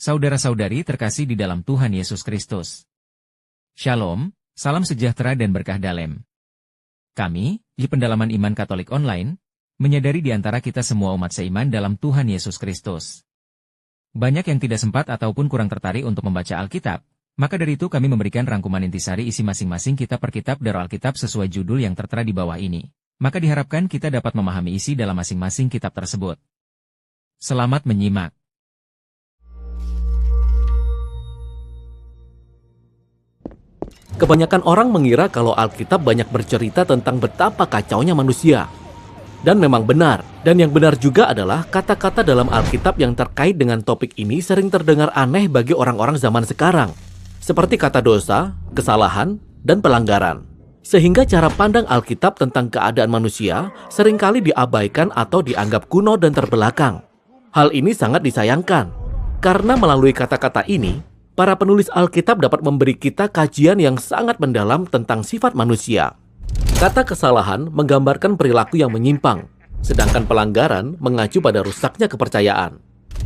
Saudara-saudari terkasih di dalam Tuhan Yesus Kristus. Shalom, salam sejahtera dan berkah dalam. Kami, di Pendalaman Iman Katolik Online, menyadari di antara kita semua umat seiman dalam Tuhan Yesus Kristus. Banyak yang tidak sempat ataupun kurang tertarik untuk membaca Alkitab, maka dari itu kami memberikan rangkuman intisari isi masing-masing kitab per kitab dari Alkitab sesuai judul yang tertera di bawah ini. Maka diharapkan kita dapat memahami isi dalam masing-masing kitab tersebut. Selamat menyimak. Kebanyakan orang mengira kalau Alkitab banyak bercerita tentang betapa kacaunya manusia. Dan memang benar. Dan yang benar juga adalah kata-kata dalam Alkitab yang terkait dengan topik ini sering terdengar aneh bagi orang-orang zaman sekarang. Seperti kata dosa, kesalahan, dan pelanggaran. Sehingga cara pandang Alkitab tentang keadaan manusia seringkali diabaikan atau dianggap kuno dan terbelakang. Hal ini sangat disayangkan. Karena melalui kata-kata ini, para penulis Alkitab dapat memberi kita kajian yang sangat mendalam tentang sifat manusia. Kata kesalahan menggambarkan perilaku yang menyimpang, sedangkan pelanggaran mengacu pada rusaknya kepercayaan.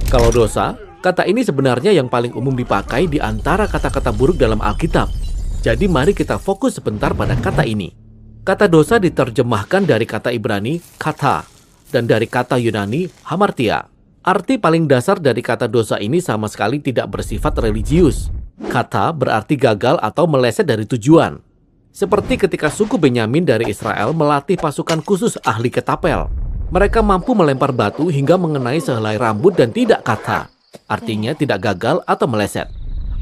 Kalau dosa, kata ini sebenarnya yang paling umum dipakai di antara kata-kata buruk dalam Alkitab. Jadi mari kita fokus sebentar pada kata ini. Kata dosa diterjemahkan dari kata Ibrani kata dan dari kata Yunani hamartia. Arti paling dasar dari kata dosa ini sama sekali tidak bersifat religius. Kata berarti gagal atau meleset dari tujuan. Seperti ketika suku Benyamin dari Israel melatih pasukan khusus ahli ketapel. Mereka mampu melempar batu hingga mengenai sehelai rambut dan tidak kata. Artinya tidak gagal atau meleset.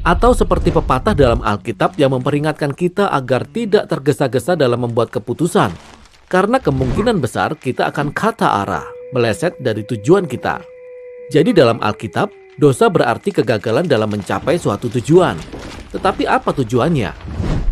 Atau seperti pepatah dalam Alkitab yang memperingatkan kita agar tidak tergesa-gesa dalam membuat keputusan. Karena kemungkinan besar kita akan kata arah, meleset dari tujuan kita. Jadi dalam Alkitab, dosa berarti kegagalan dalam mencapai suatu tujuan. Tetapi apa tujuannya?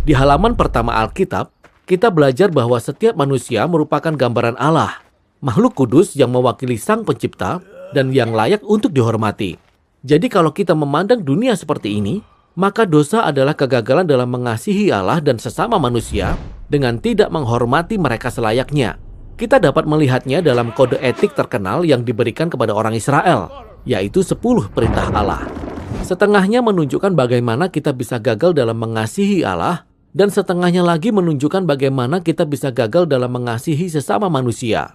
Di halaman pertama Alkitab, kita belajar bahwa setiap manusia merupakan gambaran Allah, makhluk kudus yang mewakili Sang Pencipta dan yang layak untuk dihormati. Jadi kalau kita memandang dunia seperti ini, maka dosa adalah kegagalan dalam mengasihi Allah dan sesama manusia dengan tidak menghormati mereka selayaknya. Kita dapat melihatnya dalam kode etik terkenal yang diberikan kepada orang Israel, yaitu 10 perintah Allah. Setengahnya menunjukkan bagaimana kita bisa gagal dalam mengasihi Allah, dan setengahnya lagi menunjukkan bagaimana kita bisa gagal dalam mengasihi sesama manusia.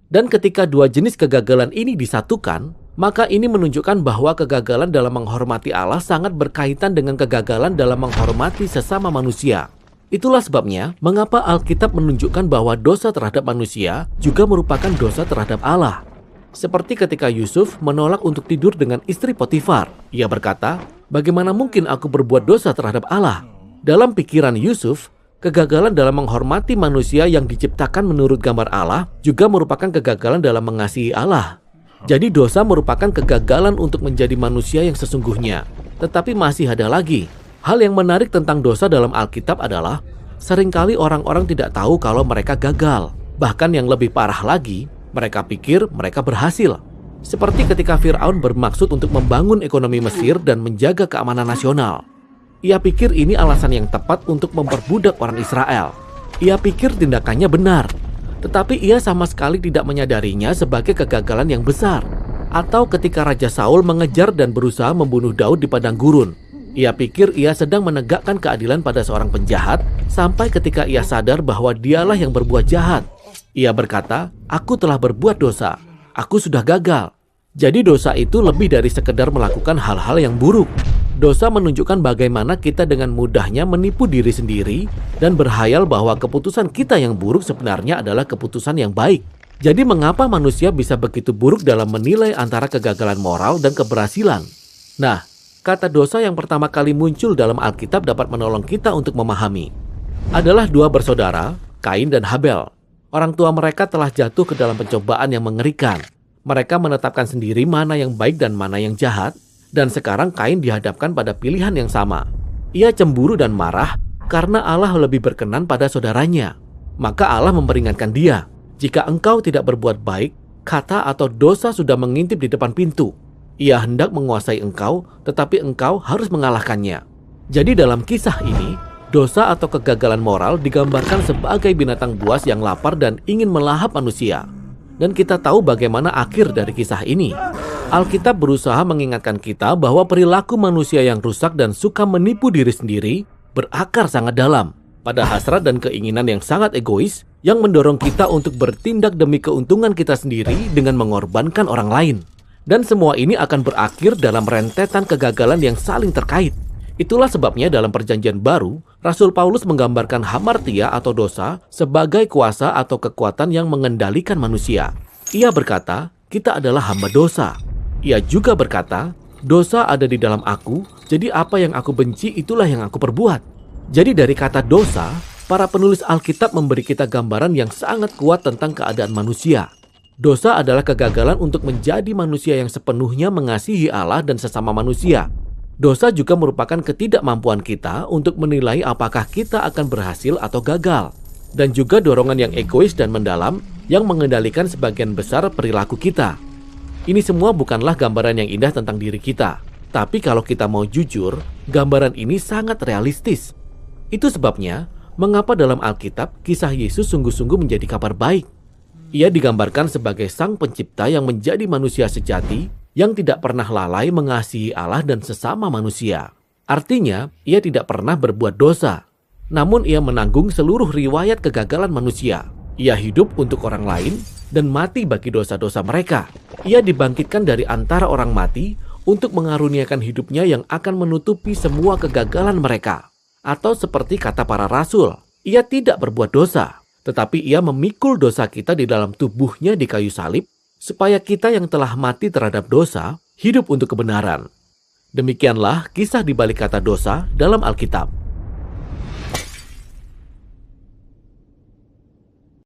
Dan ketika dua jenis kegagalan ini disatukan, maka ini menunjukkan bahwa kegagalan dalam menghormati Allah sangat berkaitan dengan kegagalan dalam menghormati sesama manusia. Itulah sebabnya mengapa Alkitab menunjukkan bahwa dosa terhadap manusia juga merupakan dosa terhadap Allah. Seperti ketika Yusuf menolak untuk tidur dengan istri Potifar. Ia berkata, "Bagaimana mungkin aku berbuat dosa terhadap Allah?" Dalam pikiran Yusuf, kegagalan dalam menghormati manusia yang diciptakan menurut gambar Allah juga merupakan kegagalan dalam mengasihi Allah. Jadi dosa merupakan kegagalan untuk menjadi manusia yang sesungguhnya. Tetapi masih ada lagi. Hal yang menarik tentang dosa dalam Alkitab adalah seringkali orang-orang tidak tahu kalau mereka gagal. Bahkan yang lebih parah lagi, mereka pikir mereka berhasil. Seperti ketika Firaun bermaksud untuk membangun ekonomi Mesir dan menjaga keamanan nasional. Ia pikir ini alasan yang tepat untuk memperbudak orang Israel. Ia pikir tindakannya benar. Tetapi ia sama sekali tidak menyadarinya sebagai kegagalan yang besar. Atau ketika Raja Saul mengejar dan berusaha membunuh Daud di padang gurun. Ia pikir ia sedang menegakkan keadilan pada seorang penjahat sampai ketika ia sadar bahwa dialah yang berbuat jahat. Ia berkata, "Aku telah berbuat dosa. Aku sudah gagal." Jadi dosa itu lebih dari sekedar melakukan hal-hal yang buruk. Dosa menunjukkan bagaimana kita dengan mudahnya menipu diri sendiri dan berhayal bahwa keputusan kita yang buruk sebenarnya adalah keputusan yang baik. Jadi mengapa manusia bisa begitu buruk dalam menilai antara kegagalan moral dan keberhasilan? Nah, kata dosa yang pertama kali muncul dalam Alkitab dapat menolong kita untuk memahami. Adalah dua bersaudara, Kain dan Habel. Orang tua mereka telah jatuh ke dalam pencobaan yang mengerikan. Mereka menetapkan sendiri mana yang baik dan mana yang jahat. Dan sekarang Kain dihadapkan pada pilihan yang sama. Ia cemburu dan marah karena Allah lebih berkenan pada saudaranya. Maka Allah memperingatkan dia, "Jika engkau tidak berbuat baik, kata atau dosa sudah mengintip di depan pintu. Ia hendak menguasai engkau, tetapi engkau harus mengalahkannya." Jadi dalam kisah ini, dosa atau kegagalan moral digambarkan sebagai binatang buas yang lapar dan ingin melahap manusia. Dan kita tahu bagaimana akhir dari kisah ini. Alkitab berusaha mengingatkan kita bahwa perilaku manusia yang rusak dan suka menipu diri sendiri berakar sangat dalam pada hasrat dan keinginan yang sangat egois yang mendorong kita untuk bertindak demi keuntungan kita sendiri dengan mengorbankan orang lain. Dan semua ini akan berakhir dalam rentetan kegagalan yang saling terkait. Itulah sebabnya dalam Perjanjian Baru, Rasul Paulus menggambarkan hamartia atau dosa sebagai kuasa atau kekuatan yang mengendalikan manusia. Ia berkata, kita adalah hamba dosa. Ia juga berkata, dosa ada di dalam aku, jadi apa yang aku benci itulah yang aku perbuat. Jadi dari kata dosa, para penulis Alkitab memberi kita gambaran yang sangat kuat tentang keadaan manusia. Dosa adalah kegagalan untuk menjadi manusia yang sepenuhnya mengasihi Allah dan sesama manusia. Dosa juga merupakan ketidakmampuan kita untuk menilai apakah kita akan berhasil atau gagal. Dan juga dorongan yang egois dan mendalam yang mengendalikan sebagian besar perilaku kita. Ini semua bukanlah gambaran yang indah tentang diri kita. Tapi kalau kita mau jujur, gambaran ini sangat realistis. Itu sebabnya, mengapa dalam Alkitab kisah Yesus sungguh-sungguh menjadi kabar baik. Ia digambarkan sebagai sang pencipta yang menjadi manusia sejati yang tidak pernah lalai mengasihi Allah dan sesama manusia. Artinya, ia tidak pernah berbuat dosa. Namun ia menanggung seluruh riwayat kegagalan manusia. Ia hidup untuk orang lain dan mati bagi dosa-dosa mereka. Ia dibangkitkan dari antara orang mati untuk mengaruniakan hidupnya yang akan menutupi semua kegagalan mereka. Atau seperti kata para rasul, ia tidak berbuat dosa. Tetapi ia memikul dosa kita di dalam tubuhnya di kayu salib, supaya kita yang telah mati terhadap dosa, hidup untuk kebenaran. Demikianlah kisah di balik kata dosa dalam Alkitab.